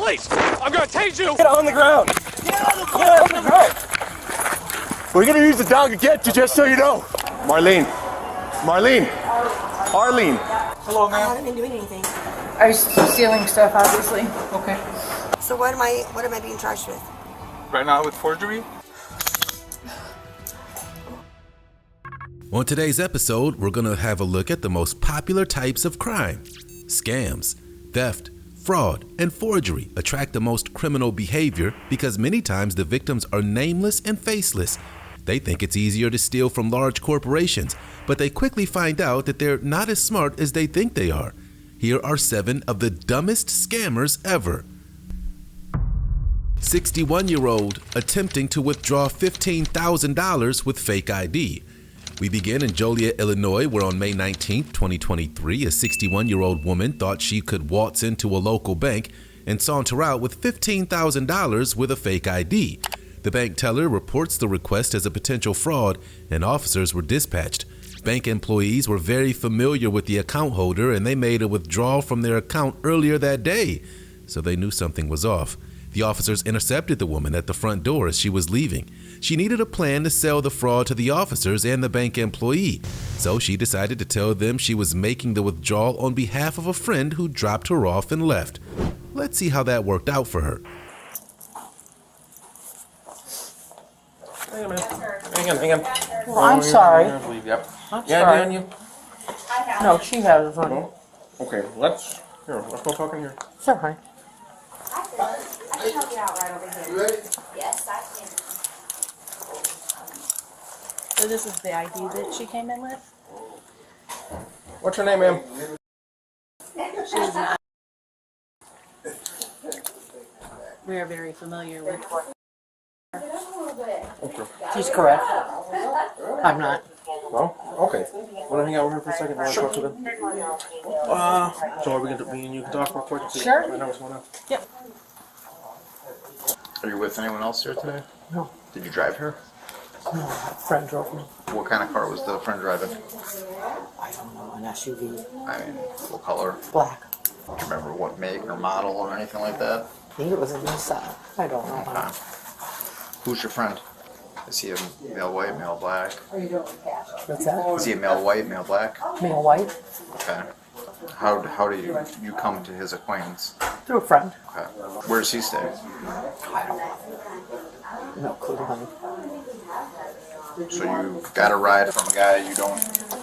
police! I'm gonna tase you! Get on the ground! Get on the ground! We're gonna use the dog to get you, just so you know. Arlene. Hello, ma'am. I haven't been doing anything. I was stealing stuff, obviously. Okay. So what am I being charged with? Right now with forgery? On today's episode, we're going to have a look at the most popular types of crime. Scams, theft, fraud, and forgery attract the most criminal behavior because many times the victims are nameless and faceless. They think it's easier to steal from large corporations, but they quickly find out that they're not as smart as they think they are. Here are 7 of the dumbest scammers ever. 61-year-old attempting to withdraw $15,000 with fake ID. We begin in Joliet, Illinois, where on May 19, 2023, a 61-year-old woman thought she could waltz into a local bank and saunter out with $15,000 with a fake ID. The bank teller reports the request as a potential fraud, and officers were dispatched. Bank employees were very familiar with the account holder, and they made a withdrawal from their account earlier that day, so they knew something was off. The officers intercepted the woman at the front door as she was leaving. She needed a plan to sell the fraud to the officers and the bank employee, so she decided to tell them she was making the withdrawal on behalf of a friend who dropped her off and left. Let's see how that worked out for her. Hang on. Well, I'm sorry. Yep. I'm Yeah, sorry. on you. No, she has one. No? Okay, let's go talk in here. Sure, honey. I can help you out right over here. You ready? Yes, I can. So this is the ID that she came in with? What's your name, ma'am? We are very familiar with her. Okay. She's correct. I'm not. No? Okay. Want to hang out with her for a second while I talk to them? So we can, me and you can talk real quick and see Sure. find out what's going on. Yep. Are you with anyone else here today? No. Did you drive here? No, a friend drove me. What kind of car was the friend driving? I don't know, an SUV. I mean, what color? Black. Do you remember what make or model or anything like that? I think it was a Nissan. I don't know. Okay. Who's your friend? Is he a male white, male black? What's that? Is he a male white, male black? Male white? Okay. How do you come to his acquaintance? Through a friend. Okay. Where does he stay? I don't know. No clue, honey. So you got a ride from a guy you don't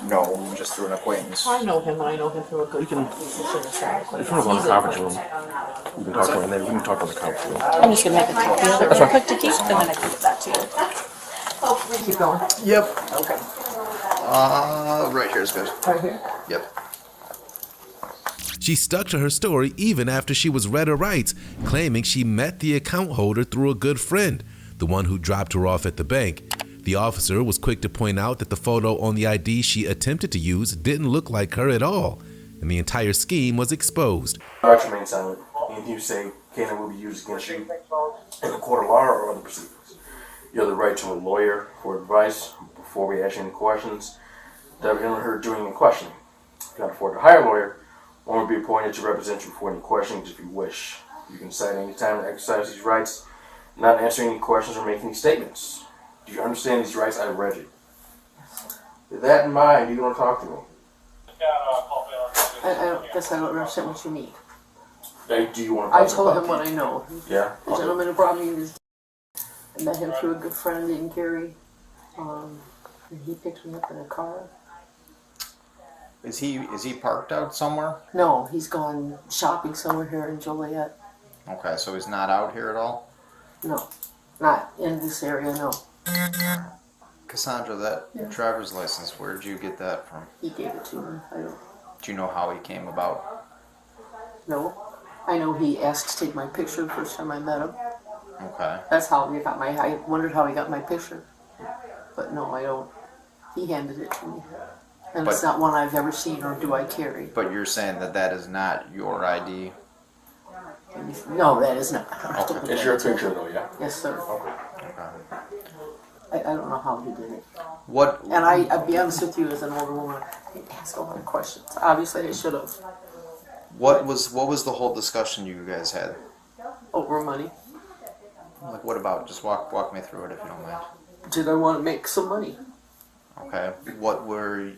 know just through an acquaintance? I know him, and I know him through a good friend. If you want to go in the conference room, we can talk to her in there. We can talk in the conference room. I'm just going to make a copy of it real quick to keep, and then I can give that to you. Keep going. Yep. Okay. Right here is good. Right here? Yep. She stuck to her story even after she was read her rights, claiming she met the account holder through a good friend, the one who dropped her off at the bank. The officer was quick to point out that the photo on the ID she attempted to use didn't look like her at all, and the entire scheme was exposed. Arch remain silent. Anything you say can and will be used against you in a court of law or other proceedings. You have the right to a lawyer for advice before we ask you any questions that we can heard during the questioning. If you can't afford to hire a lawyer, one will be appointed to represent you before any questions if you wish. You can decide any time to exercise these rights, not answering any questions or making any statements. Do you understand these rights I read you? With that in mind, do you want to talk to me? I guess I don't understand what you need. Do you want to talk I told about him what I know. Yeah? The gentleman who brought me is. I met him through a good friend named Gary. And he picked me up in a car. Is he parked out somewhere? No, he's gone shopping somewhere here in Joliet. Okay, so he's not out here at all? No, not in this area, no. Cassandra, that Yeah. driver's license, where did you get that from? He gave it to me. I don't Do you know how he came about? know. I know he asked to take my picture the first time I met him. Okay. That's how he got I wondered how he got my picture. But no, I don't. He handed it to me. And it's But- not one I've ever seen or do I carry. But you're saying that that is not your ID? No, that is not. Okay. It's your picture though, yeah? Yes, sir. Okay. I don't know how he did it. What? And I'll be honest with you, as an older woman, I didn't ask a lot of questions. Obviously, I should have. What was the whole discussion you guys had? over money. Like, what about? Just walk me through it if you don't mind. Did I want to make some money? Okay. What were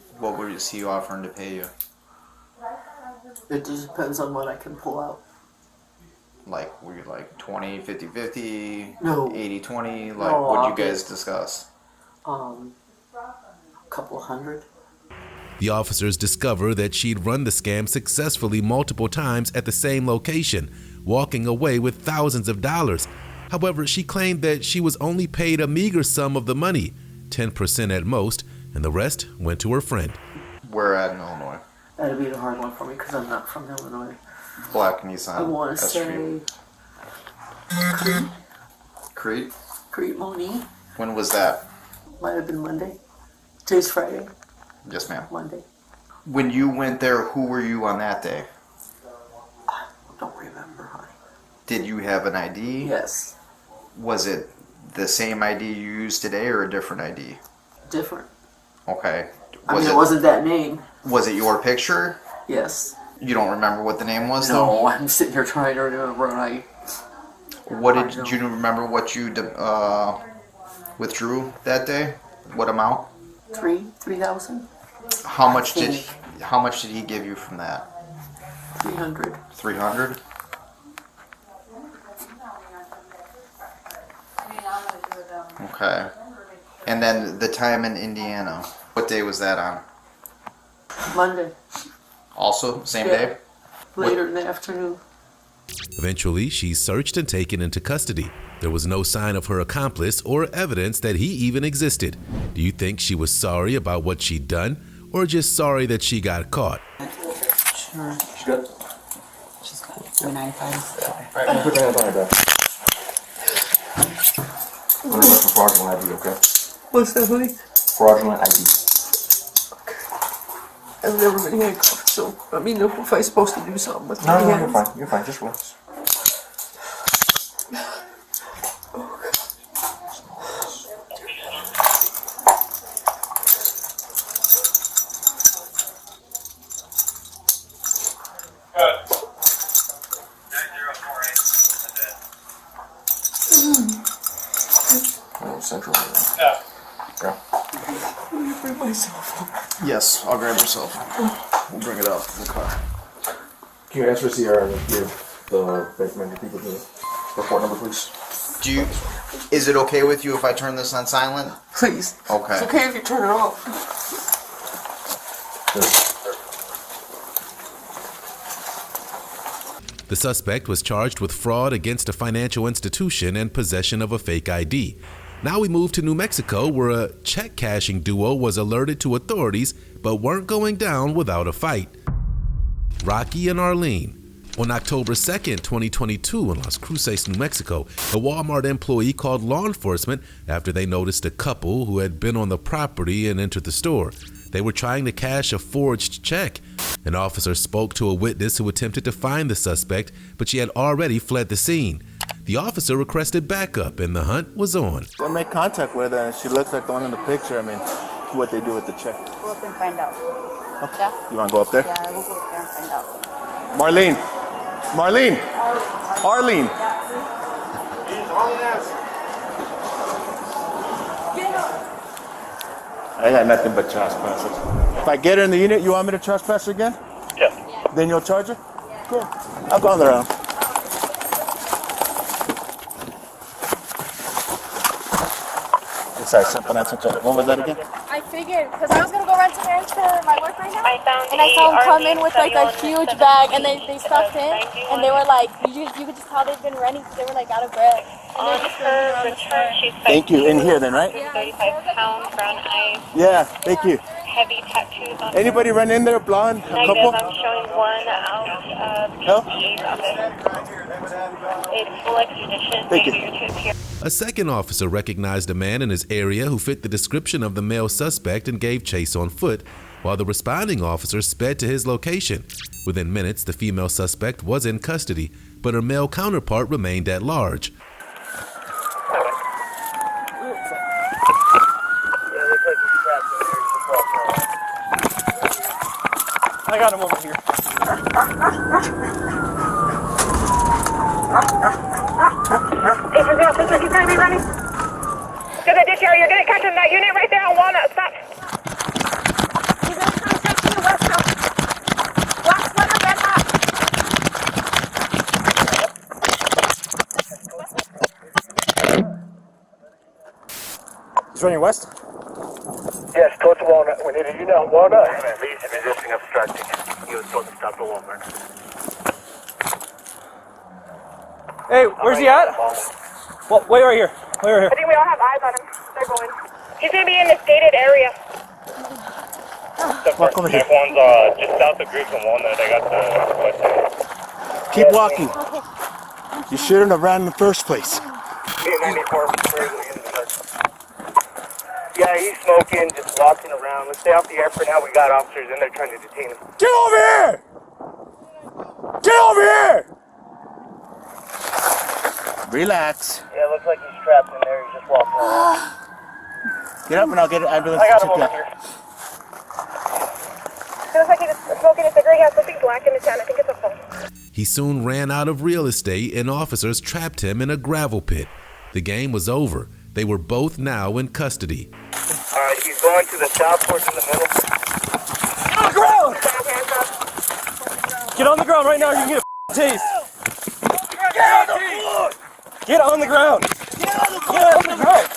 he offering to pay you? It just depends on what I can pull out. Like, were you like 20, 50, 50? No. 80, 20? Like, No, what'd you I'll guys discuss? A couple hundred. The officers discover that she'd run the scam successfully multiple times at the same location, walking away with thousands of dollars. However, she claimed that she was only paid a meager sum of the money, 10% at most, and the rest went to her friend. Where at in Illinois? That'd be a hard one for me because I'm not from Illinois. Black Nissan. I want to S say Street. Crete? Crete Moni. When was that? Might have been Monday. Today's Friday. Yes, ma'am. Monday. When you went there, who were you on that day? I don't remember, honey. Did you have an ID? Yes. Was it the same ID you use today or a different ID? Different. Okay. It wasn't that name. Was it your picture? Yes. You don't remember what the name was, No, though? I'm sitting here trying to remember, and Did you remember what you withdrew that day? What amount? 3,000? How much did he give you from that? 300. 300? Okay. And then the time in Indiana. What day was that on? Monday. Also, same Yeah. day? Later in the afternoon. Eventually, she's searched and taken into custody. There was no sign of her accomplice or evidence that he even existed. Do you think she was sorry about what she'd done, or just sorry that she got caught? Sure. She's good. She's got 395. Alright, put your hands on her back. I'm gonna look for fraudulent ID, okay? What's that, honey? Fraudulent ID. I've never been handcuffed, so I mean, if I'm supposed to do something with my No, hands. you're fine. You're fine. Just relax. Central. Yeah. Let me bring my cell phone. Yes, I'll grab your cell phone. We'll bring it up in the car. Can you answer Sierra and give the bank manager people the report number, please? Is it okay with you if I turn this on silent? Please. Okay. It's okay if you turn it off. The suspect was charged with fraud against a financial institution and possession of a fake ID. Now we move to New Mexico, where a check cashing duo was alerted to authorities but weren't going down without a fight. Rocky and Arlene. On October 2nd, 2022, in Las Cruces, New Mexico, a Walmart employee called law enforcement after they noticed a couple who had been on the property and entered the store. They were trying to cash a forged check. An officer spoke to a witness who attempted to find the suspect, but she had already fled the scene. The officer requested backup, and the hunt was on. I make contact with her, and she looks like the one in the picture. I mean, what they do with the check. Go up and find out. Okay. Yeah? You want to go up there? Yeah, we'll go up there and find out. Marlene. Marlene. Arlene. I got nothing but trespassers. If I get her in the unit, you want me to trespass her again? Yeah. Then you'll charge her? Cool. I'll go on the round. Sorry, what was that again? I figured, because I was going to go rent some errands for my work right now, and I saw them come in with like a huge bag, and they stuffed in, and they were like, you could just tell they've been running because they were like out of breath. On her return, she's Thank you. In here then, right? 35 pounds, brown eyes, Yeah, thank you. heavy tattoos on Anybody run in there, blonde? A Negative, couple? I'm showing one out of No? PC's office. It's full extradition. Thank you. Failure to appear. A second officer recognized a man in his area who fit the description of the male suspect and gave chase on foot, while the responding officer sped to his location. Within minutes, the female suspect was in custody, but her male counterpart remained at large. I got him over here. you're gonna catch him. That unit right there on Walnut. Stop. He's gonna come straight to you, West Coast. Black sweater, red hat. He's running west? Yes, towards Walnut. We need a unit on Walnut. At least resisting obstructing. He was told to stop the Walmart. Hey, where's he at? Well, wait right here. Wait right here. I think we all have eyes on him. They're going. He's gonna be in this gated area. Walk over here. Everyone's just south of Griggs and Walnut. I got the west side. Keep walking. You shouldn't have ran in the first place. 94. Yeah, he's smoking, just walking around. Let's stay off the air for now. We got officers in there trying to detain him. Get over here! Get over here! Relax. Yeah, it looks like he's trapped in there. He's just walking around. Get up and I'll get an ambulance I got to him check you over out. here. It looks like he's smoking a cigarette. He has something black in his hand. I think it's a phone. He soon ran out of real estate and officers trapped him in a gravel pit. The game was over. They were both now in custody. Alright, he's going to the south towards in the middle. Get on the ground! Get on the ground right now or you can get a taste. Get on the floor! Get on the ground! Get on the Get on the ground!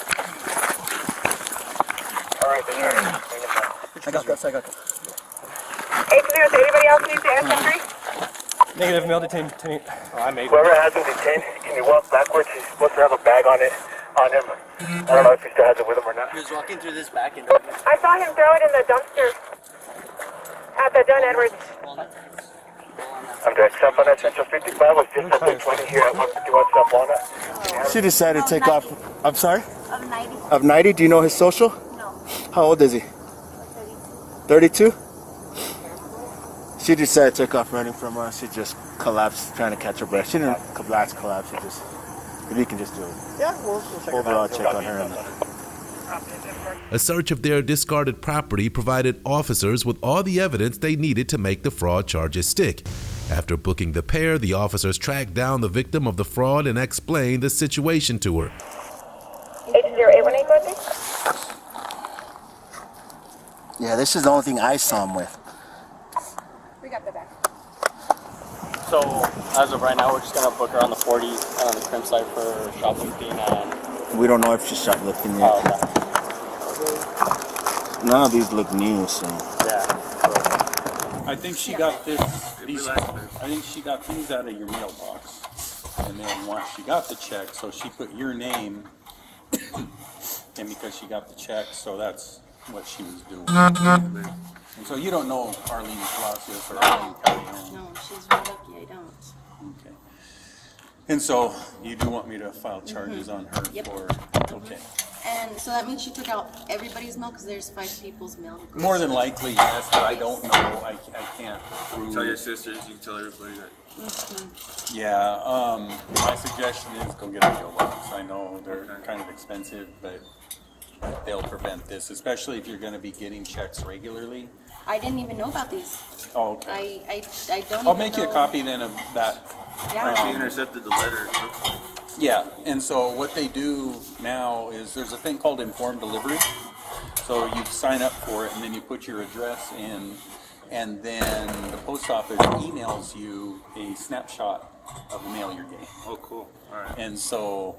Alright, then I got this, I got this. 8-0, anybody else needs the S-3? Negative, male detained. whoever has him detained, can you walk backwards? He's supposed to have a bag on him. I don't know if he still has it with him or not. He was walking through this back end. I saw him throw it in the dumpster at the Dunn Edwards. I'm direct south on that Central 55 was just at 20 here at 151 South Walnut. She decided to take off. I'm sorry? Of 90. Of 90? Do you know his social? No. How old is he? 32? She decided to take off running from us. She just collapsed trying to catch her breath. She didn't collapse. She just, if you can just do it. Yeah, we'll check Overall check on her. A search of their discarded property provided officers with all the evidence they needed to make the fraud charges stick. After booking the pair, the officers tracked down the victim of the fraud and explained the situation to her. 80818, go ahead. Yeah, this is the only thing I saw him with. We got the back. So, as of right now, we're just going to book her on the 40 and on the crimp side for shoplifting and... We don't know if she's shoplifting yet. Oh, okay. None of these look new, so. Yeah. I think she got I think she got these out of your mailbox. And then once she got the check, so she put your name, and because she got the check, so that's what she was doing. And so you don't know Arlene Palacios or Arlene Calderon? No, she's real lucky I don't. Okay. And so you do want me to file charges on her for, okay. And so that means she took out everybody's mail because there's 5 people's mail. More than likely, yes, but I don't know. I can't prove. Tell your sisters, you can tell everybody that. Yeah, my suggestion is go get a mailbox. I know they're kind of expensive, but they'll prevent this, especially if you're going to be getting checks regularly. I didn't even know about these. Oh, okay. I don't I'll even make you a know. copy then of that. Yeah. She intercepted the letter. Yeah, and so what they do now is there's a thing called informed delivery. So you sign up for it and then you put your address in, and then the post office emails you a snapshot of the mail you're getting. Oh, cool. All right. And so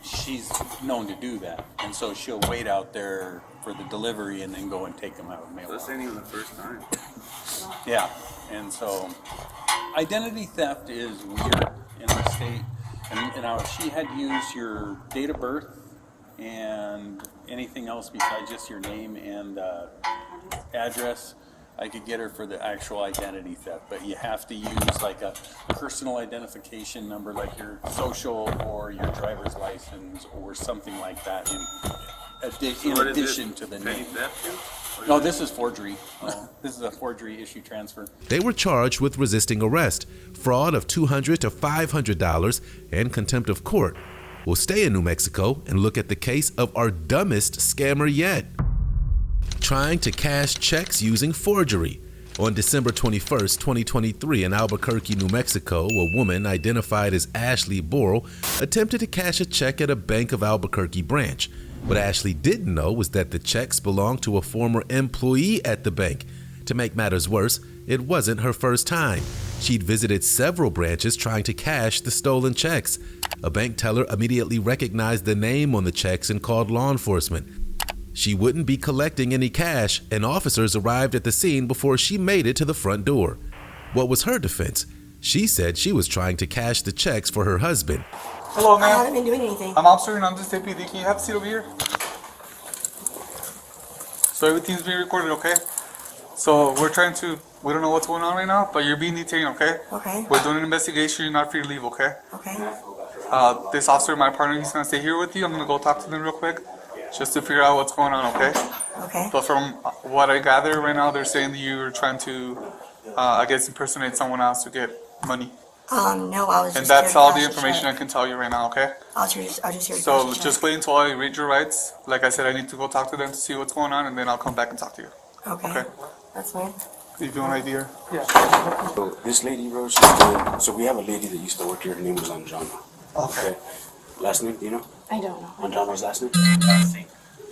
she's known to do that, and so she'll wait out there for the delivery and then go and take them out of the mail. So this ain't even the first time. Yeah, and so identity theft is weird in our state. And now if she had used your date of birth and anything else besides just your name and address, I could get her for the actual identity theft. But you have to use like a personal identification number, like your social or your driver's license or something like that in addition to the name. No, this is forgery. This is a forgery issue transfer. They were charged with resisting arrest, fraud of $200 to $500, and contempt of court. We'll stay in New Mexico and look at the case of our dumbest scammer yet. Trying to cash checks using forgery. On December 21st, 2023 in Albuquerque, New Mexico, a woman identified as Ashley Borrell attempted to cash a check at a Bank of Albuquerque branch. What Ashley didn't know was that the checks belonged to a former employee at the bank. To make matters worse, it wasn't her first time. She'd visited several branches trying to cash the stolen checks. A bank teller immediately recognized the name on the checks and called law enforcement. She wouldn't be collecting any cash, and officers arrived at the scene before she made it to the front door. What was her defense? She said she was trying to cash the checks for her husband. Hello, ma'am. I haven't been doing anything. I'm Officer Hernandez, deputy. Can you have a seat over here? So everything's being recorded, okay? So we don't know what's going on right now, but you're being detained, okay? Okay. We're doing an investigation. You're not free to leave, okay? Okay. This officer, my partner, he's gonna stay here with you. I'm gonna go talk to them real quick, just to figure out what's going on, okay? Okay. But from what I gather right now, they're saying that you were trying to, I guess, impersonate someone else to get money. No, I was. And just that's here all to the cash information I check. can tell you right now, okay? I'll just hear. So just wait until I read your rights. Like I said, I need to go talk to them to see what's going on, and then I'll come back and talk to you. Okay. That's fine. You have an idea? Yeah. So this lady, bro, so we have a lady that used to work here. Her name was Anjana. Okay. Last name, do you know? I don't know. Anjana's last name?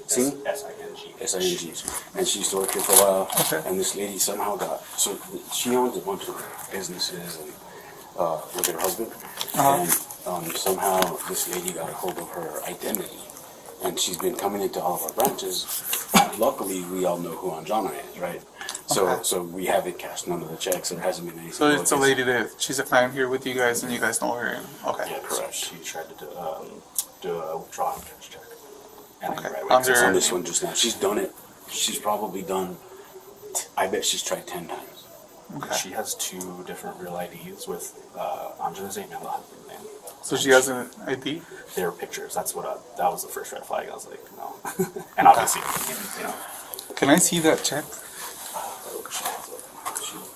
Singh? S-I-N-G. S-I-N-G. And she used to work here for a while. Okay. And this lady somehow so she owns a bunch of businesses and with her husband. And somehow this lady got a hold of her identity. And she's been coming into all of our branches. Luckily, we all know who Anjana is, right? So we haven't cashed none of the checks. There hasn't been anything. So it's a lady that she's a client here with you guys, and you guys know her. And, okay. Yeah, correct. She tried to do a withdrawal cash check. And Okay. on this one just now, she's done it. She's probably done. I bet she's tried 10 times. Okay. She has 2 different real IDs with Anjana's name and the husband's name. So she has an ID? Their pictures. That's what. That was the first red flag. I was like, no. And obviously, you know. Can I see that check?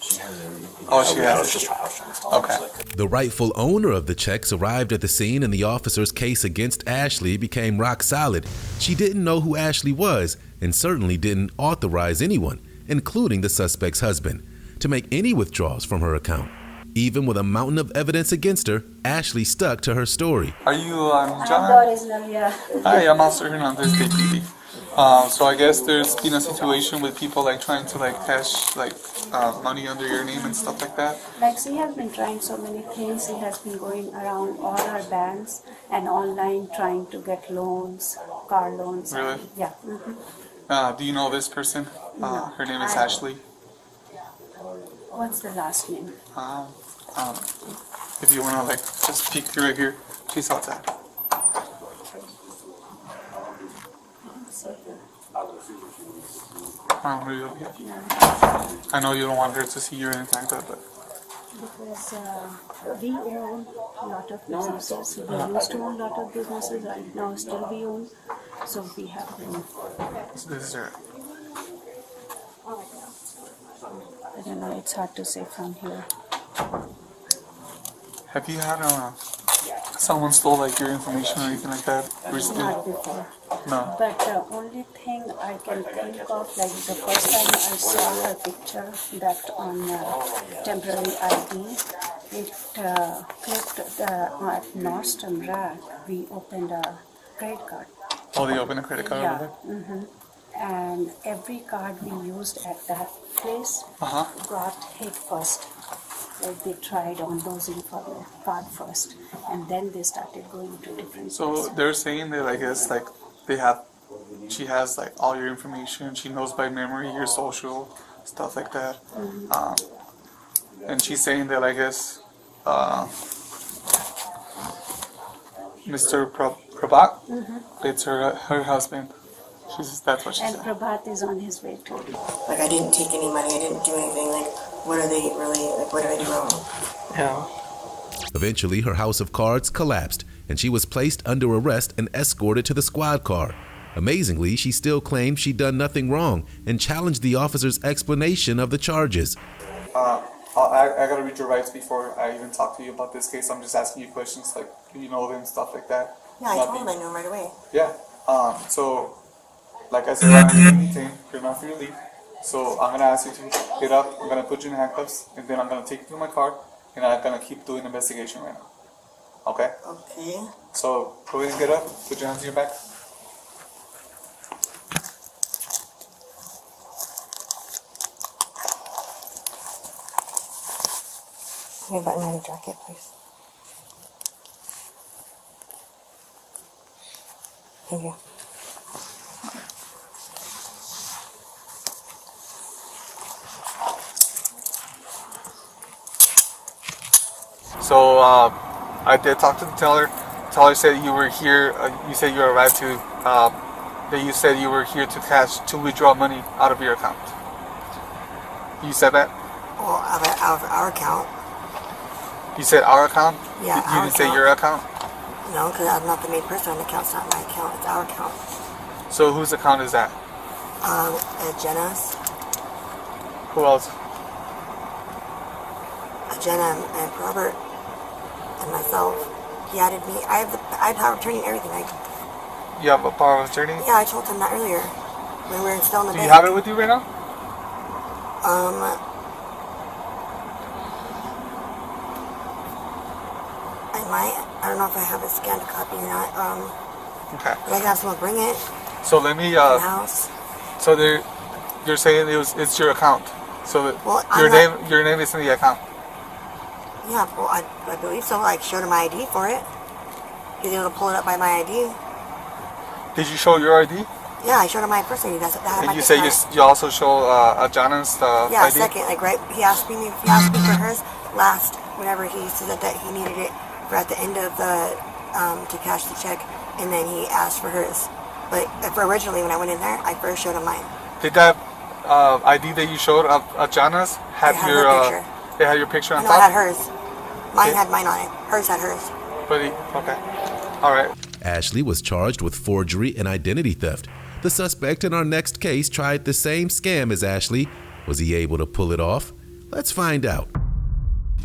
She has everything. Oh, she has. I was trying to stall her. Okay. The rightful owner of the checks arrived at the scene, and the officer's case against Ashley became rock solid. She didn't know who Ashley was and certainly didn't authorize anyone, including the suspect's husband, to make any withdrawals from her account. Even with a mountain of evidence against her, Ashley stuck to her story. Are you John? Hi, I'm Officer Hernandez, deputy. So I guess there's been a situation with people like trying to like cash like money under your name and stuff like that. Like he has been trying so many things. He has been going around all our banks and online trying to get loans, car loans. Really? Yeah. Do you know this person? No. Her name is Ashley. What's the last name? If you wanna like just peek right here, she's outside. I know you don't want her to see you or anything like that, but. Because we own a lot of businesses. We used to own a lot of businesses. Right now, still we own. So we have them. So this is her. I don't know. It's hard to say from here. Have you had someone stole like your information or anything like that recently? Not before. No. But the only thing I can think of, like the first time I saw her picture that on temporary ID, it clicked at Nordstrom rack. We opened a credit card. Oh, they opened a credit card over there? Mm-hmm. And every card we used at that place got hit first. Like they tried on those info card first, and then they started going to different. So they're saying that I guess like she has like all your information. She knows by memory your social stuff like that. And she's saying that I guess Mr. Prabhat, it's her husband. That's what she said. And Prabhat is on his way too. Like I didn't take any money. I didn't do anything. Like what are they really? Like what did I do wrong? Yeah. Eventually, her house of cards collapsed, and she was placed under arrest and escorted to the squad car. Amazingly, she still claimed she'd done nothing wrong and challenged the officer's explanation of the charges. I gotta read your rights before I even talk to you about this case. I'm just asking you questions like, do you know them, stuff like that. Yeah, I told him I knew him right away. Yeah. So, like I said, you're not free to leave. So I'm gonna ask you to get up. I'm gonna put you in handcuffs, and then I'm gonna take you to my car, and I'm gonna keep doing the investigation right now. Okay? Okay. So go ahead and get up. Put your hands in your back. me a button out of your jacket, please. Thank you. So I did talk to the teller. Teller said you were here. You said you arrived to. That you said you were here to withdraw money out of your account. You said that? Well, out of our account. You said our account? Yeah, You didn't say your account? No, because I'm not the main person on the account. It's not my account. It's our account. So whose account is that? Jenna's. Who else? Jenna and Robert and myself. He added me. I have power of attorney and everything. You have a power of attorney? Yeah, I told him that earlier when we were still in the Do bank. you have it with you right now? I might. I don't know if I have a scanned copy or not. Okay. But I can have someone bring it. So let me. In the house. So you're saying it's your account. So Well, your name is in the account. Yeah, well, I believe so. I showed him my ID for it. He was able to pull it up by my ID. Did you show your ID? Yeah, I showed him my first ID. That had And my you say you also show Jana's yeah, ID? second. Like right, he asked me for hers last. Whenever he said that he needed it for at the end of the to cash the check, and then he asked for hers. But for originally, when I went in there, I first showed him mine. Did that ID that you showed of Jana's have It had your her picture. It had your picture on No, top? it had hers. Mine had mine on it. Hers had hers. Okay. All right. Ashley was charged with forgery and identity theft. The suspect in our next case tried the same scam as Ashley. Was he able to pull it off? Let's find out.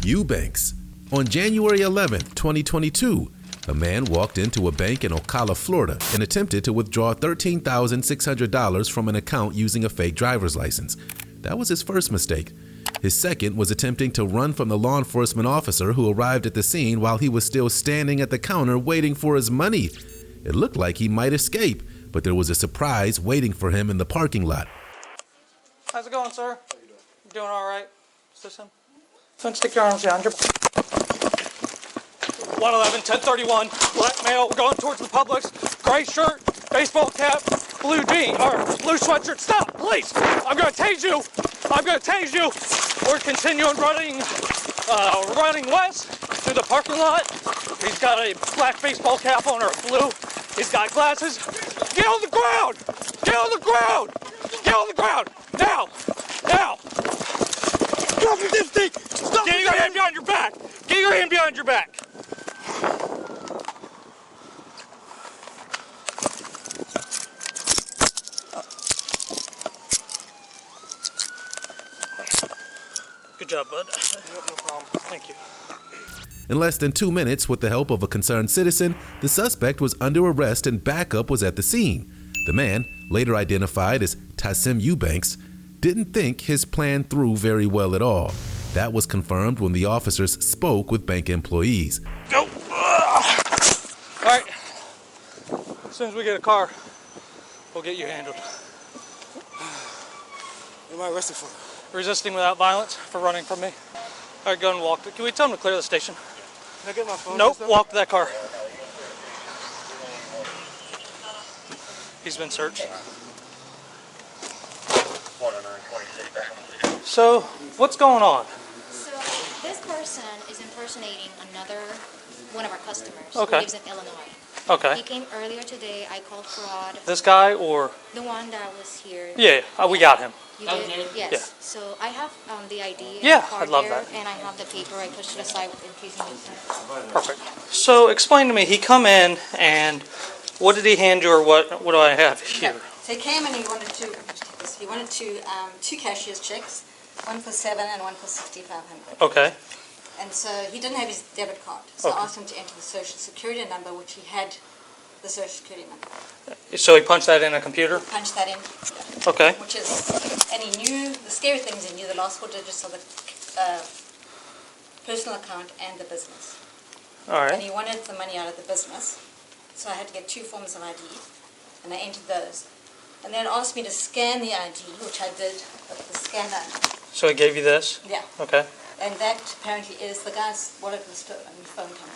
Eubanks. On January 11th, 2022, a man walked into a bank in Ocala, Florida, and attempted to withdraw $13,600 from an account using a fake driver's license. That was his first mistake. His second was attempting to run from the law enforcement officer who arrived at the scene while he was still standing at the counter waiting for his money. It looked like he might escape, but there was a surprise waiting for him in the parking lot. How's it going, sir? You doing all right? Is this him? Don't stick your arms behind your 111, 1031, black male, we're going towards the Publix, gray shirt, baseball cap, blue sweatshirt. Stop, please! I'm gonna tase you! We're continuing running west through the parking lot. He's got a black baseball cap on or blue. He's got glasses. Get on the ground! Now! Stop with this thing! Get your hand behind your back! Good job, bud. No problem. Thank you. In less than 2 minutes, with the help of a concerned citizen, the suspect was under arrest and backup was at the scene. The man, later identified as Tassim Eubanks, didn't think his plan through very well at all. That was confirmed when the officers spoke with bank employees. Go! All right. As soon as we get a car, we'll get you handled. What am I arrested for? Resisting without violence for running from me. All right, go and walk. Can we tell him to clear the station? Can I get my phone? Nope, walk to that car. He's been searched. So, what's going on? So, this person is impersonating one of our customers Okay. who lives in Illinois. Okay. He came earlier today. I called fraud. This guy or? The one that was here. Yeah, we got him. You did? Yes. Yeah. So I have the ID and Yeah, the card I'd love there, that. and I have the paper. I pushed it aside in case he needs it. Perfect. So, explain to me, he come in and what did he hand you or what do I have here? So he came and he wanted two cashier's checks, one for $7 and one for $6,500. Okay. And so he didn't have his debit card. So Okay. I asked him to enter the social security number, which he had the social security number. So he punched that in a computer? Punched that in. Okay. Which is, and he knew, the scary thing is he knew the last 4 digits of the personal account and the business. All right. And he wanted the money out of the business. So I had to get 2 forms of ID, and I entered those. And then asked me to scan the ID, which I did with the scanner. So he gave you this? Yeah. Okay. And that apparently is the guy's wallet was stolen. We phoned him.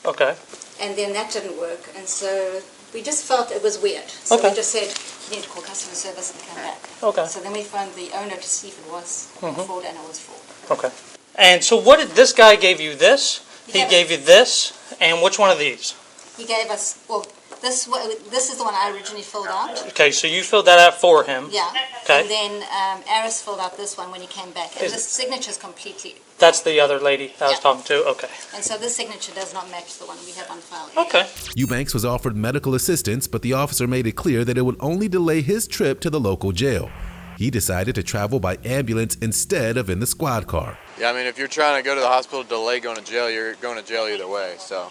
Okay. And then that didn't work, and so we just felt it was weird. So we just said, you need to call customer service and come back. Okay. So then we phoned the owner to see if it was fraud, and it was fraud. Okay. And so what did this guy give you this? He gave you this, and which one of these? He gave us, well, this is the one I originally filled out. Okay, so you filled that out for him. Yeah. Okay. And then Aris filled out this one when he came back. And this signature is completely... That's the other lady I was talking to? Okay. And so this signature does not match the one we have on file. Okay. Eubanks was offered medical assistance, but the officer made it clear that it would only delay his trip to the local jail. He decided to travel by ambulance instead of in the squad car. Yeah, I mean, if you're trying to go to the hospital to delay going to jail, you're going to jail either way, so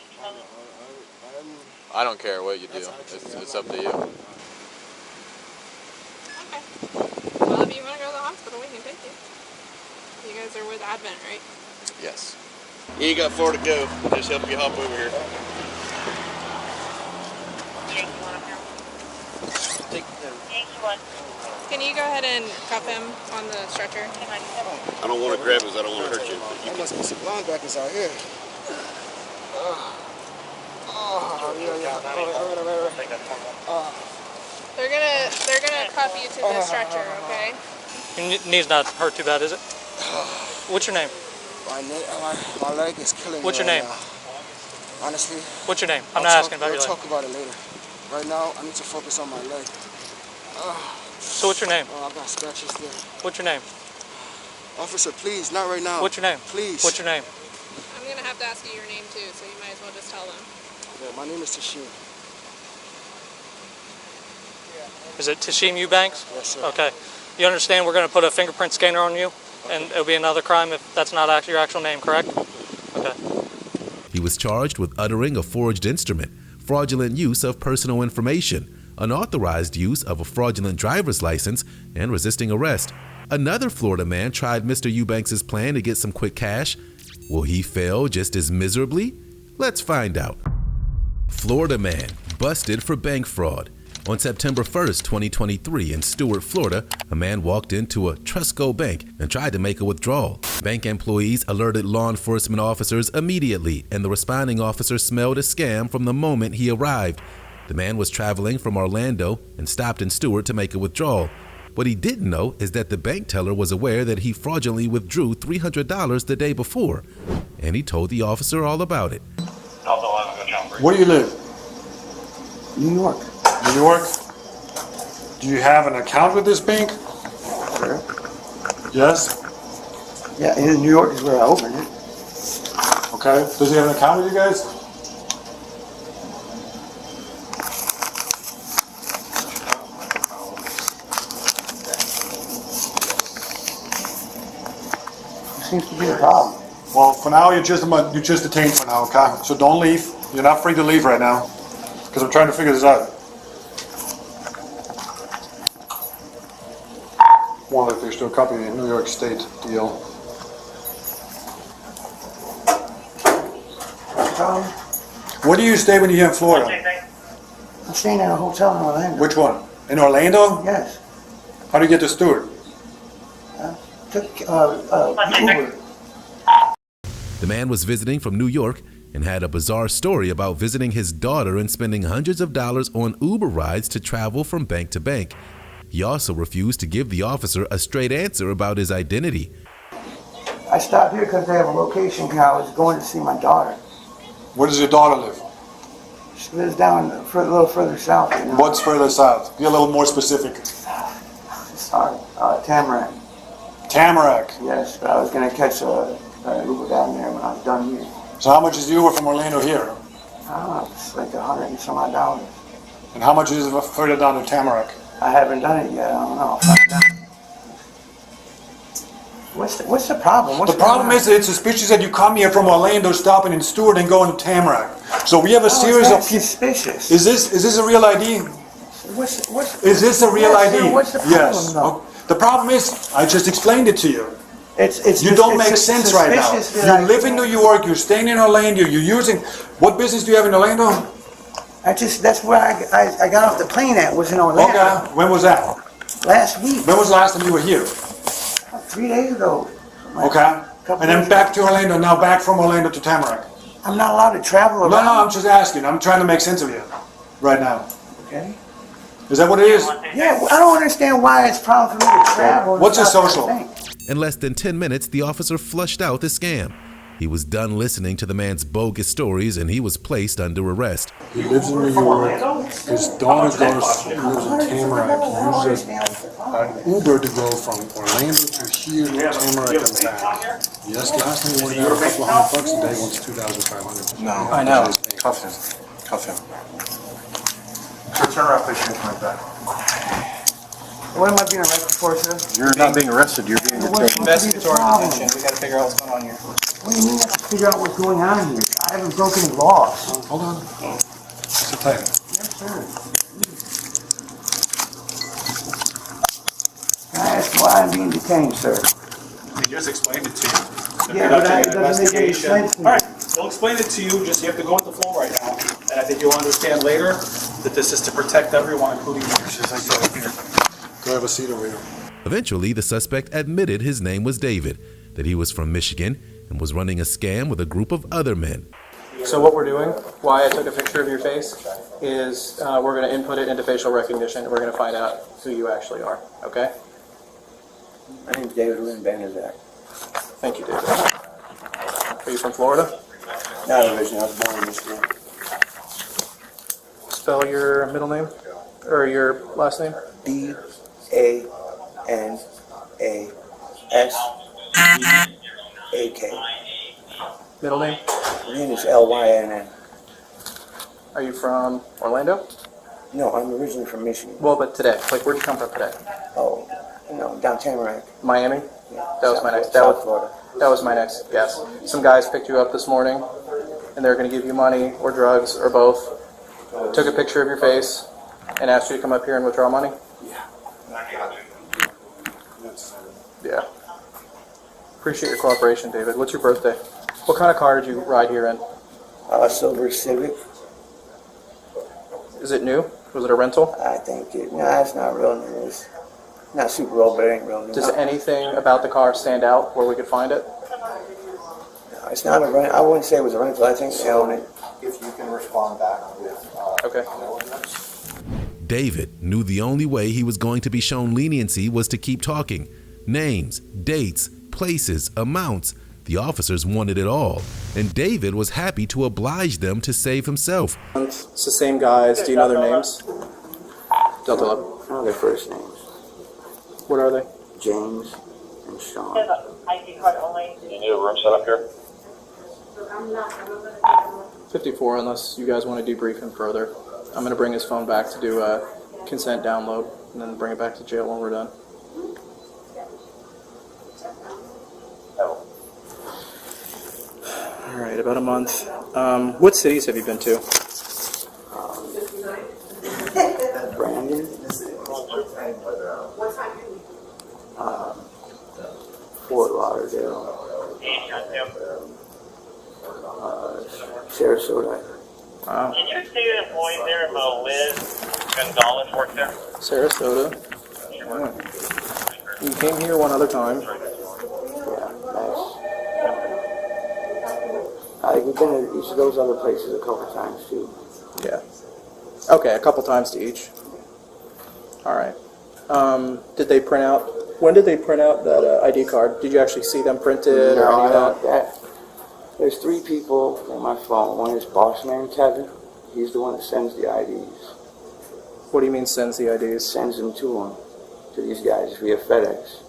I don't care what you do. It's up to you. Okay. Well, if you want to go to the hospital, we can take you. You guys are with Advent, right? Yes. You ain't got far to go. Just help you hop over here. Can you go ahead and cuff him on the stretcher? I don't want to grab us. I don't want to hurt you. There must be some linebackers out here. They're gonna cuff you to the stretcher, okay? Your knee's not hurt too bad, is it? What's your name? My leg is killing me. What's your right name? now. Honestly. What's your name? I'm not asking about your We'll leg. talk about it later. Right now, I need to focus on my leg. So what's your name? Oh, I've got scratches there. What's your name? Officer, please, not right now. What's your name? Please. What's your name? I'm gonna have to ask you your name too, so you might as well just tell them. Yeah, my name is Tashim. Is it Tashim Eubanks? Yes, sir. Okay. You understand we're going to put a fingerprint scanner on you, and it'll be another crime if that's not your actual name, correct? Okay. He was charged with uttering a forged instrument, fraudulent use of personal information, unauthorized use of a fraudulent driver's license, and resisting arrest. Another Florida man tried Mr. Eubanks' plan to get some quick cash. Will he fail just as miserably? Let's find out. Florida man busted for bank fraud. On September 1st, 2023, in Stuart, Florida, a man walked into a Trustco bank and tried to make a withdrawal. Bank employees alerted law enforcement officers immediately, and the responding officer smelled a scam from the moment he arrived. The man was traveling from Orlando and stopped in Stuart to make a withdrawal. What he didn't know is that the bank teller was aware that he fraudulently withdrew $300 the day before, and he told the officer all about it. Where do you live? New York. New York? Do you have an account with this bank? Sure. Yes? Yeah, in New York is where I opened it. Okay. Does he have an account with you guys? Seems to be a problem. Well, for now, you're just detained for now, okay? So don't leave. You're not free to leave right now, because I'm trying to figure this out. One of there's still a copy of the New York State deal. Where do you stay when you're here in Florida? I'm staying in a hotel in Orlando. Which one? In Orlando? Yes. How do you get to Stewart? Took Uber. The man was visiting from New York and had a bizarre story about visiting his daughter and spending hundreds of dollars on Uber rides to travel from bank to bank. He also refused to give the officer a straight answer about his identity. I stopped here because they have a location here. I was going to see my daughter. Where does your daughter live? She lives down a little further south. You know? What's further south? Be a little more specific. Sorry, Tamarack. Tamarack? Yes, but I was going to catch an Uber down there when I was done here. So how much is the Uber from Orlando here? I don't know, it's like $100 and some odd. And how much is it further down to Tamarack? I haven't done it yet. I don't know. I'll find out. What's the problem? The problem is that it's suspicious that you come here from Orlando, stopping in Stewart, and going to Tamarack. So we have a series of suspicious. Is this a real ID? Is this a real ID? Sir, what's the problem, yes. though? The problem is, I just explained it to you. You You don't make sense right now. You live in New York. You're staying in Orlando. You're using. What business do you have in Orlando? That's where I got off the plane at, was in Orlando. Okay. When was that? Last week. When was the last time you were here? 3 days ago. Okay. And then back to Orlando, now back from Orlando to Tamarack. I'm not allowed to travel around. No, I'm just asking. I'm trying to make sense of you right now. Okay. Is that what it is? Yeah, I don't understand why it's a problem for me to travel. What's your social? In less than 10 minutes, the officer flushed out the scam. He was done listening to the man's bogus stories and he was placed under arrest. He lives in New York. His daughter lives in Tamarack. He uses an Uber to go from Orlando to here to Tamarack and back. Yes, last time he went out a couple $100 a day was $2,500. No, I know. Cuff him. Cuff him. Turn around, please, like that. What am I being arrested for, sir? You're not being arrested, you're being detained. Investigatory detention. We gotta figure out what's going on here. What do you mean I have to figure out what's going on here? I haven't broken any laws. Hold on. Sit tight. Yes, sir. That's why I'm being detained, sir. He just explained it to you. Yeah, but it doesn't make any sense to me. All right, we'll explain it to you, just you have to go with the flow right now. And I think you'll understand later that this is to protect everyone, including you. Go have a seat over here. Eventually, the suspect admitted his name was David, that he was from Michigan and was running a scam with a group of other men. So what we're doing, why I took a picture of your face, is we're going to input it into facial recognition and we're going to find out who you actually are, okay? My name's David Lynn Banizak. Thank you, David. Are you from Florida? Not originally, I was born in Michigan. Spell your middle name, or your last name? B-A-N-A-S-E-A-K. Middle name? My name is L-Y-N-N. Are you from Orlando? No, I'm originally from Michigan. Well, but today, like where'd you come from today? Oh, no, down Tamarack. Miami? Yeah. That was my next. Florida. That was my next guess. Some guys picked you up this morning, and they're going to give you money or drugs or both. Took a picture of your face and asked you to come up here and withdraw money. Yeah. Appreciate your cooperation, David. What's your birthday? What kind of car did you ride here in? Silver Civic. Is it new? Was it a rental? I think it. No, it's not real new. It's not super old, but it ain't real new. Does anything about the car stand out where we could find it? No, it's not a rent. I wouldn't say it was a rental. I think they own it. If you can respond back with... Okay. David knew the only way he was going to be shown leniency was to keep talking. Names, dates, places, amounts. The officers wanted it all, and David was happy to oblige them to save himself. It's the same guys. Do you know their names? Delta 11. I know their first names. What are they? James and Sean. ID card only. You need a room set up here? 54, unless you guys want to debrief him further. I'm going to bring his phone back to do a consent download, and then bring it back to jail when we're done. All right, about a month. What cities have you been to? Brandon. Fort Lauderdale. Sarasota. Wow. Can you see the employee there, Liz Gonzalez works there? Sarasota. Yeah. You came here one other time. Yeah, nice. We've been to each of those other places a couple times too. Yeah. Okay, a couple times to each. All right. Did they print out? When did they print out that ID card? Did you actually see them printed or any of that? There's 3 people on my phone. One is boss man Kevin. He's the one that sends the IDs. What do you mean sends the IDs? Sends them to him, to these guys via FedEx.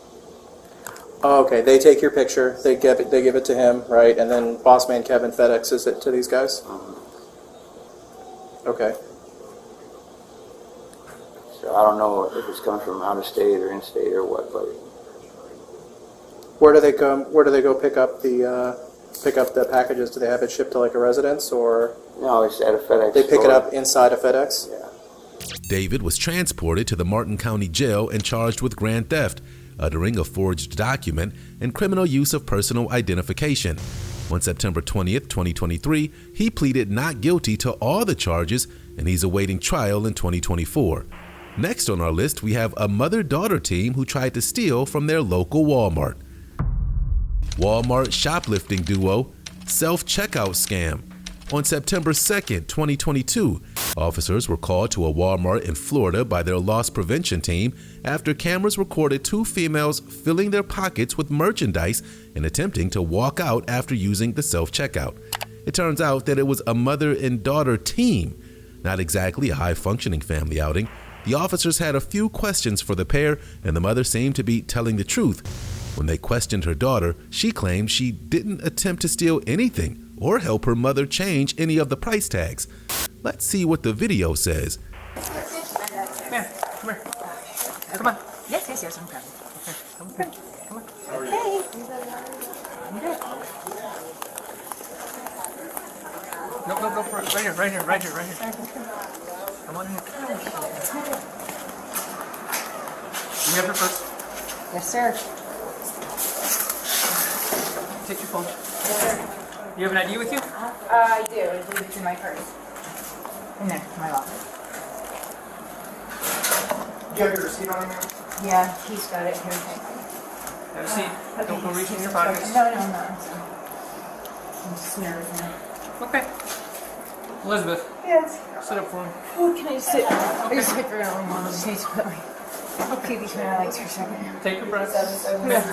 Oh, okay, they take your picture, they give it to him, right? And then boss man Kevin FedExes it to these guys? Okay. So I don't know if it's coming from out of state or in state or what, but Where do they go pick up the packages? Do they have it shipped to like a residence, or no, it's at a FedEx they pick store. it up inside a FedEx? Yeah. David was transported to the Martin County Jail and charged with grand theft, uttering a forged document, and criminal use of personal identification. On September 20th, 2023, he pleaded not guilty to all the charges, and he's awaiting trial in 2024. Next on our list, we have a mother-daughter team who tried to steal from their local Walmart. Walmart shoplifting duo, self-checkout scam. On September 2nd, 2022, officers were called to a Walmart in Florida by their loss prevention team after cameras recorded two females filling their pockets with merchandise and attempting to walk out after using the self-checkout. It turns out that it was a mother and daughter team, not exactly a high-functioning family outing. The officers had a few questions for the pair, and the mother seemed to be telling the truth. When they questioned her daughter, she claimed she didn't attempt to steal anything or help her mother change any of the price tags. Let's see what the video says. Come here, come here. Come on. Yes, yes, yes, I'm coming. Okay, come on. How are you? Hey. I'm good. No, go for it. Right here, right here, right here, right here. Come on in. You have your purse? Yes, sir. Take your phone. Yes, sir. You have an ID with you? I do. I believe it's in my purse. In there, my locker. Do you have your receipt on you? Yeah, he's got it here. Have a seat. Don't go reaching in your pockets. No, no, no. I'm just nervous now. Okay. Elizabeth. Yes. Sit up for me. Oh, can I just sit? I just sit for a moment. I just need to put my pee between my legs for a second. Take a breath. Yeah,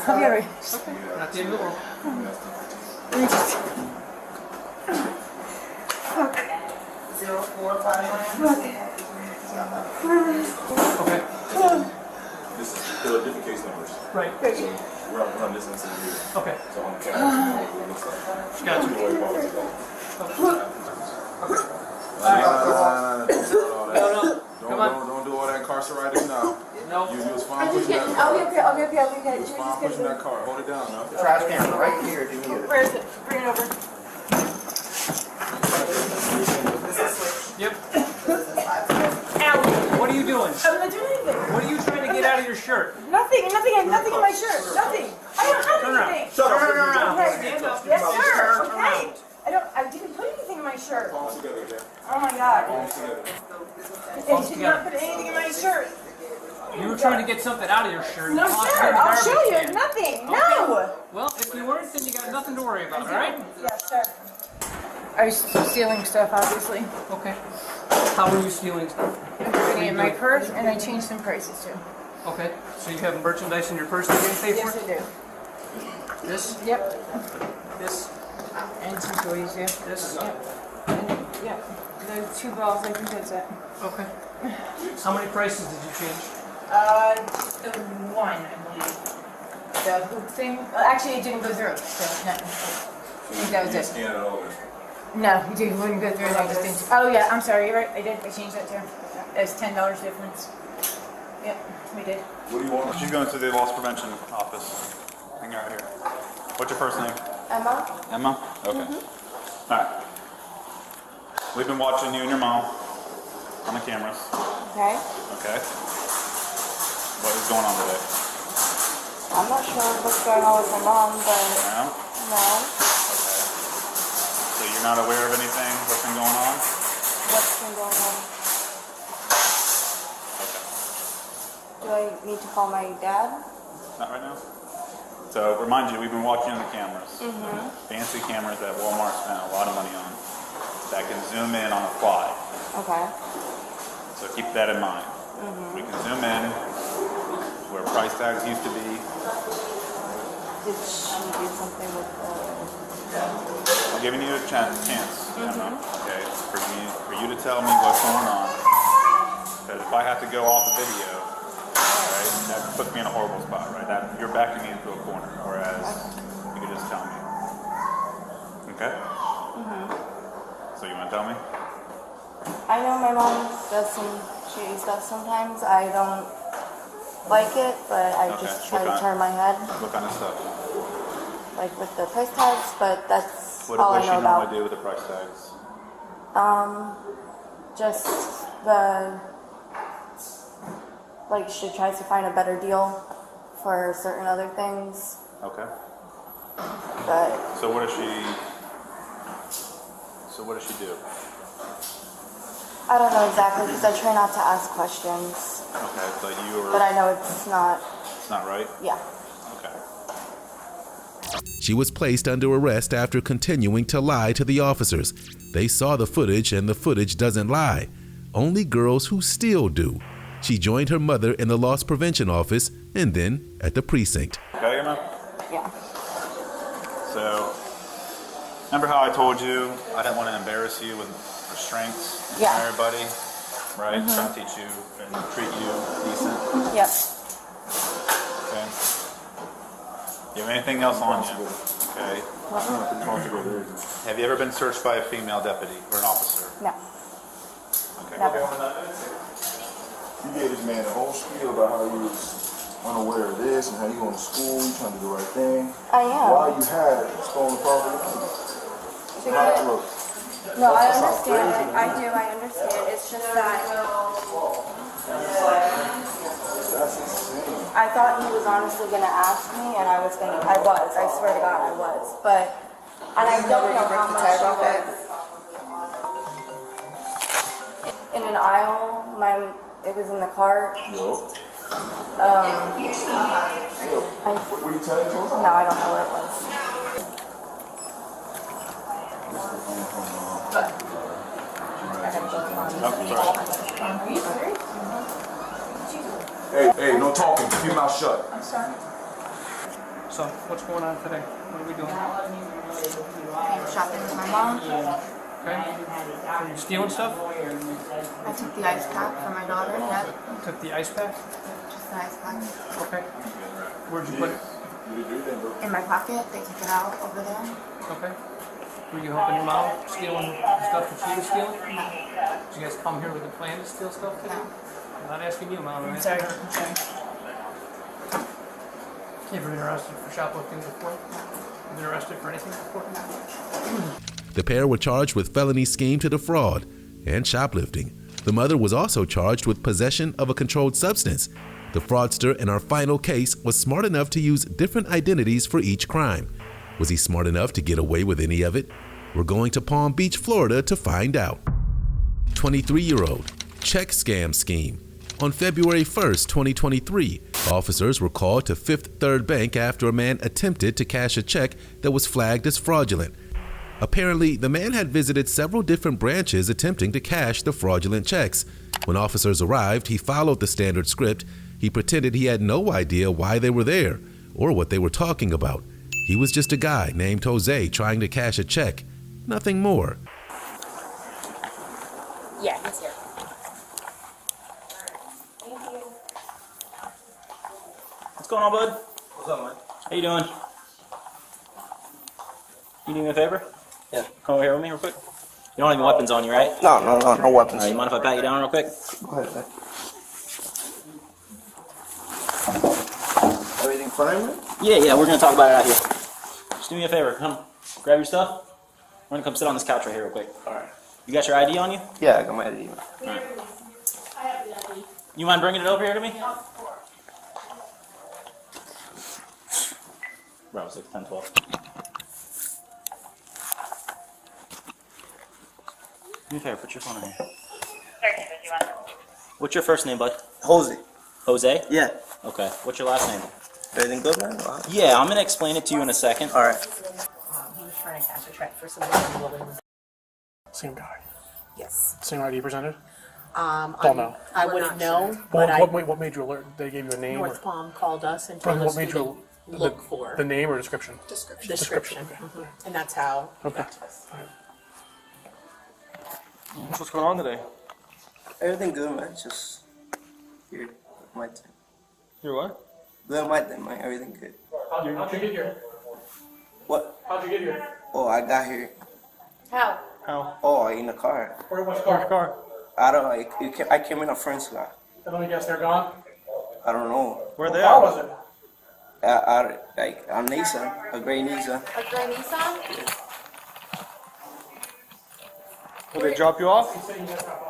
I'll be alright. Okay. Not the end of the world. Let me just... Okay. 0459. Okay. This is still a different case numbers. Right. So we're on this incident here. Okay. So on the camera, it looks like. Gotcha. Don't do all that incarcerated now. No. You was fine pushing that car. I'll be okay, I'll be okay, I'll be okay. You was fine pushing that car. Hold it down now. Trash can right here if you need it. Where is it? Bring it over. Yep. Ow. What are you doing? I'm not doing anything. What are you trying to get out of your shirt? Nothing in my shirt. Nothing. I don't have anything. Shut up. Turn around. Okay. Stand up. Yes, sir. Turn around. Okay. I didn't put anything in my shirt. Palms together, Jack. Oh my God. Palms together. I did not put anything in my shirt. You were trying to get something out of your shirt. No, sir. I'll show you. Nothing. No. Well, if you weren't, then you got nothing to worry about, all right? Yes, sir. I was stealing stuff, obviously. Okay. How were you stealing stuff? I'm putting it in my purse, and I changed some prices too. Okay. So you have merchandise in your purse that you didn't pay for? Yes, I do. This? Yep. This? And some toys, yeah. This? Yep. And, yep. The 2 balls, I think that's it. Okay. How many prices did you change? The one, I believe. The hoop thing. Well, actually, it didn't go through. So, no. I think that was it. Scan it over. No, it wouldn't go through. I just didn't. Oh yeah, I'm sorry. You're right. I did. I changed that too. It's $10 difference. Yep, we did. What do you want? She's going to the loss prevention office. Hang out here. What's your first name? Emma. Emma? Okay. Alright. We've been watching you and your mom on the cameras. Okay. Okay. What is going on today? I'm not sure what's going on with my mom, but No? no. Okay. So you're not aware of anything? What's been going on? What's been going on? Do I need to call my dad? Not right now? So remind you, we've been watching the cameras. Mm-hmm. Fancy cameras that Walmart spent a lot of money on that can zoom in on the fly. Okay. So keep that in mind. Mm-hmm. We can zoom in where price tags used to be. Did she do something with the... I'm giving you a chance, Emma, okay, for you to tell me what's going on. Because if I have to go off the video, right, that puts me in a horrible spot, right? That you're backing me into a corner, whereas you could just tell me. Okay? So you want to tell me? I know my mom does some shady stuff sometimes. I don't like it, but I just try to turn my head. What kind of stuff? Like with the price tags, but that's What all I does know she about. normally do with the price tags? Just the, like she tries to find a better deal for certain other things, Okay. but So what does she do? I don't know exactly because I try not to ask questions, Okay, but but I know it's not, it's not right? yeah. Okay. She was placed under arrest after continuing to lie to the officers. They saw the footage, and the footage doesn't lie. Only girls who steal do. She joined her mother in the loss prevention office and then at the precinct. Okay, Emma? Yeah. So, remember how I told you I didn't want to embarrass you with restraints in Yeah. everybody, right? Mhm. Trying to teach you and treat you decent. Yep. Okay. You have anything else on you? Okay. Have you ever been searched by a female deputy or an officer? No. Okay. Never. You gave this man a whole spiel about how you was unaware of this and how you going to school, you trying to do the right thing. I am. Why you had stolen property? Look, No, I understand it. I do. I understand. It's just that that's insane. I thought he was honestly going to ask me, and I was. I swear to God, I was. But, and I don't know how much it was. In an aisle, it was in the cart. Yo. Were you telling me? No, I don't know what it was. Hey, no talking. Keep your mouth shut. I'm sorry. So, what's going on today? What are we doing? I'm shopping with my mom. Okay. Are you stealing stuff? I took the ice pack for my daughter. Yep. Took the ice pack? Just the ice pack. Okay. Where'd you put it? In my pocket. They took it out over there. Okay. Were you helping your mom stealing stuff that she was stealing? No. Did you guys come here with a plan to steal stuff today? No. I'm not asking you, Mom. I'm Sorry. asking her. You ever been arrested for shoplifting before? You been arrested for anything before? No. The pair were charged with felony scheme to defraud and shoplifting. The mother was also charged with possession of a controlled substance. The fraudster in our final case was smart enough to use different identities for each crime. Was he smart enough to get away with any of it? We're going to Palm Beach, Florida to find out. 23-year-old, check scam scheme. On February 1st, 2023, officers were called to Fifth Third Bank after a man attempted to cash a check that was flagged as fraudulent. Apparently, the man had visited several different branches attempting to cash the fraudulent checks. When officers arrived, he followed the standard script. He pretended he had no idea why they were there or what they were talking about. He was just a guy named Jose trying to cash a check. Nothing more. Yeah, he's here. What's going on, bud? What's up, man? How you doing? You need me a favor? Yeah. Come over here with me real quick. You don't have any weapons on you, right? No weapons. Alright, you mind if I pat you down real quick? Go ahead, man. Everything fine, man? Yeah, we're gonna talk about it out here. Just do me a favor, come grab your stuff. We're gonna come sit on this couch right here real quick. Alright. You got your ID on you? Yeah, I got my ID, man. Alright. You mind bringing it over here to me? Bro, 6, 10, 12. Do me a favor, put your phone in here. What's your first name, bud? Jose. Jose? Yeah. Okay. What's your last name? Everything good, man? Yeah, I'm gonna explain it to you in a second. Alright. He was trying to cash a check for some Same guy. Yes. Same ID presented? Don't know. I wouldn't know, but What made you alert? They gave you a name? North Palm called us and Or told what us made to you look for the name or description? description. Okay. And that's how. Okay. What's going on today? Everything good, man. Just here with my team. You're what? Doing my thing, man. Everything good. How'd you get here? What? How'd you get here? Oh, I got here. How? How? Oh, in the car. Where was your car? I don't know. I came in a friend's car. And let me guess, they're gone? I don't know. Where What car was it? Like a Nissan, a gray Nissan. A gray Nissan? Will they drop you off?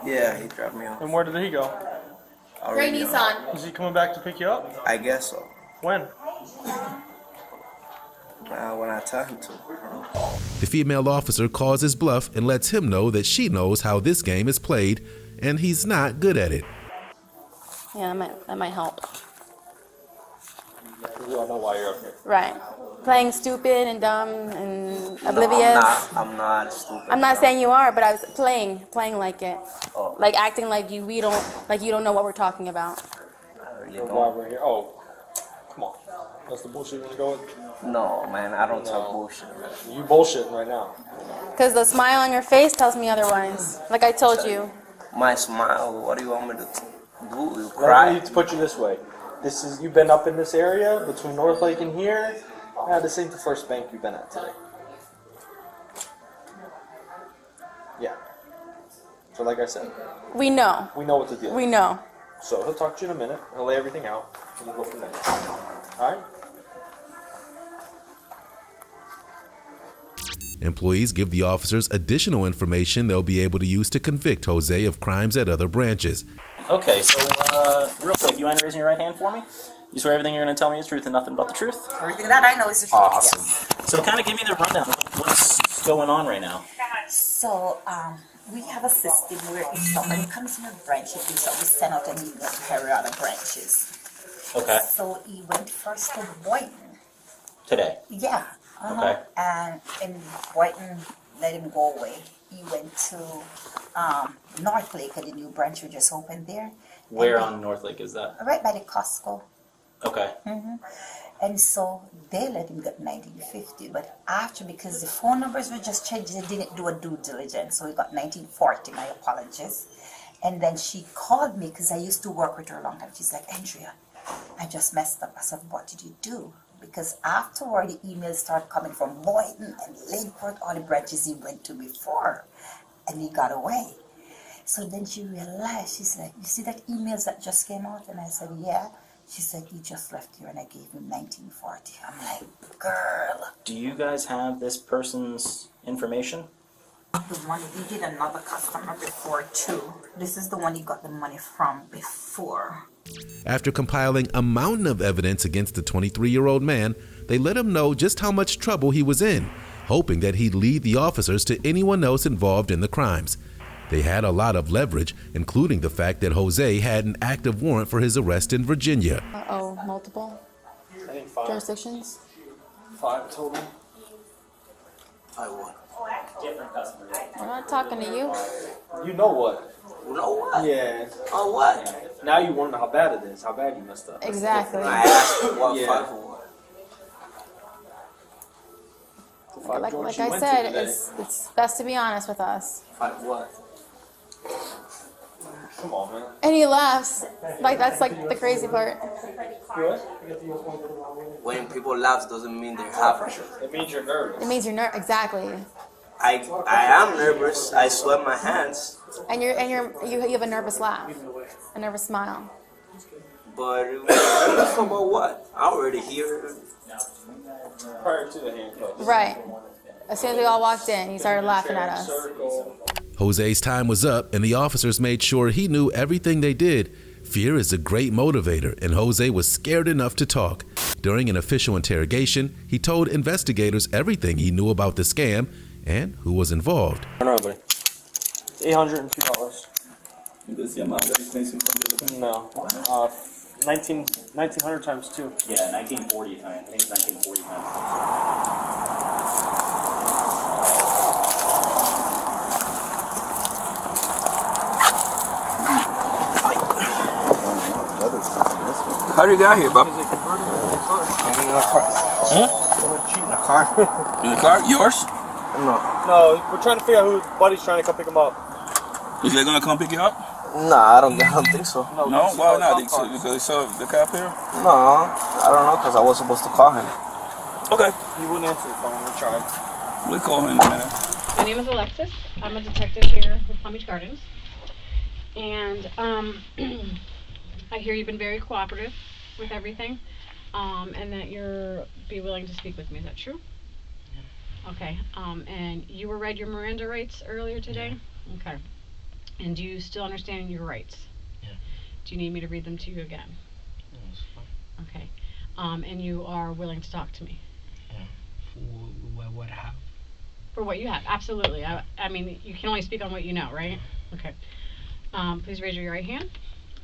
Yeah, he dropped me off. And where did he go? Gray Nissan. Is he coming back to pick you up? I guess so. When? When I tell him to. The female officer calls his bluff and lets him know that she knows how this game is played and he's not good at it. Yeah, that might help. We all know why you're up here. Right. Playing stupid and dumb and oblivious. I'm not stupid. I'm not saying you are, but I was playing like it. Like acting like you don't know what we're talking about. Why we're here? Oh, come on. That's the bullshit you want to go with? No, man, I don't talk bullshit. You bullshitting right now. Because the smile on your face tells me otherwise. Like I told you. My smile, what do you want me to do? You Let cry? me put you this way. You've been up in this area between North Lake and here. This ain't the first bank you've been at today. Yeah. So like I said. We know. We know what the deal is. We know. So he'll talk to you in a minute. He'll lay everything out. And we'll go from there. Alright? Employees give the officers additional information they'll be able to use to convict Jose of crimes at other branches. Okay, so real quick, you mind raising your right hand for me? You swear everything you're going to tell me is truth and nothing but the truth? Everything that I know is the truth. Awesome. Yes. So kind of give me the rundown of what's going on right now. So, we have a system where if somebody comes in a branch, we send out an email to every other branches. Okay. So he went first to Boynton. Today? Yeah. Okay. And in Boynton, let him go away. He went to North Lake, the new branch we just opened there. Where on North Lake is that? Right by the Costco. Okay. And so they let him get 1950, but after, because the phone numbers were just changed, they didn't do a due diligence, so he got 1940, my apologies. And then she called me, because I used to work with her a long time. She's like, Andrea, I just messed up. I said, what did you do? Because afterward, the emails started coming from Boynton and Lakeport, all the branches he went to before, and he got away. So then she realized, she's like, you see that emails that just came out? And I said, yeah. She said, he just left here and I gave him 1940. I'm like, girl. Do you guys have this person's information? The one, he did another customer before too. This is the one he got the money from before. After compiling a mountain of evidence against the 23-year-old man, they let him know just how much trouble he was in, hoping that he'd lead the officers to anyone else involved in the crimes. They had a lot of leverage, including the fact that Jose had an active warrant for his arrest in Virginia. Uh-oh, multiple I think 5. jurisdictions? 5 total. I won. Different customers. We're not talking to you. You know what? You know what? Yeah. Oh, what? Now you wonder how bad it is, how bad you messed up. Exactly. I asked you what Yeah. 5 for. Like I said, it's best to be honest with us. 5 what? Come on, man. And he laughs. Like that's like the crazy part. When people laugh doesn't mean they're happy. It means you're nervous. It means you're exactly. I am nervous. I sweat my hands. And you have a nervous laugh, a nervous smile. But nervous about what? I already hear. Prior to the handcuffs. Right. As soon as we all walked in, he started laughing at us. Jose's time was up, and the officers made sure he knew everything they did. Fear is a great motivator, and Jose was scared enough to talk. During an official interrogation, he told investigators everything he knew about the scam and who was involved. No, buddy. $802. This the amount that is missing from the No. 1900 times 2. Yeah, 1940 times. I think it's 1940 times. How do you get here, Bob? In the car? In the car? Yours? No, we're trying to figure out who Buddy's trying to come pick him up. Is they gonna come pick you up? Nah, I don't think so. No? Why not? Because they saw the cop here? No, I don't know, because I was supposed to call him. Okay. He wouldn't answer the phone. We tried. We'll call him in a minute. My name is Alexis. I'm a detective here with Palm Beach Gardens. And I hear you've been very cooperative with everything, and that you're be willing to speak with me. Is that true? Yeah. Okay. And you were read your Miranda rights earlier today? Yeah. Okay. And do you still understand your rights? Yeah. Do you need me to read them to you again? No, it's fine. Okay. And you are willing to talk to me? Yeah. For what I have. For what you have, absolutely. I mean, you can only speak on what you know, right? Yeah. Okay. Please raise your right hand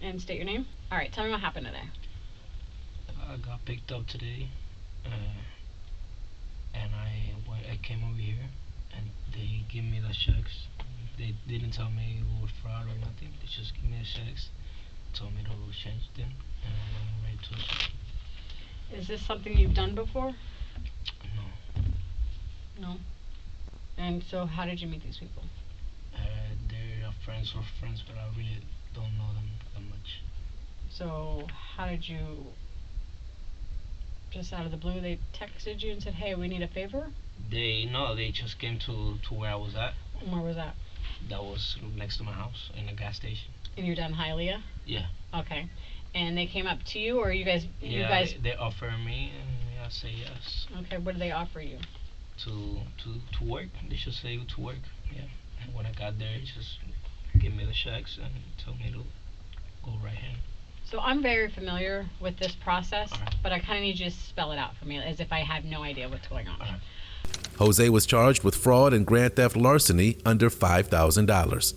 and state your name. All right, tell me what happened today. I got picked up today, and I came over here, and they give me the checks. They didn't tell me it was fraud or nothing. They just give me the checks, told me to change them, and I went right to it. Is this something you've done before? No. No. And so, how did you meet these people? They're friends of friends, but I really don't know them that much. So, how did you, just out of the blue, they texted you and said, hey, we need a favor? They just came to where I was at. Where was that? That was next to my house, in a gas station. And you're down Hialeah? Yeah. Okay. And they came up to you, or you guys? They offered me, and I say yes. Okay. What did they offer you? To work. They should say to work. Yeah. And when I got there, just give me the checks and told me to go right hand. So I'm very familiar with this process, but I kind of need you to spell it out for me, as if I have no idea what's going on. Jose was charged with fraud and grand theft larceny under $5,000.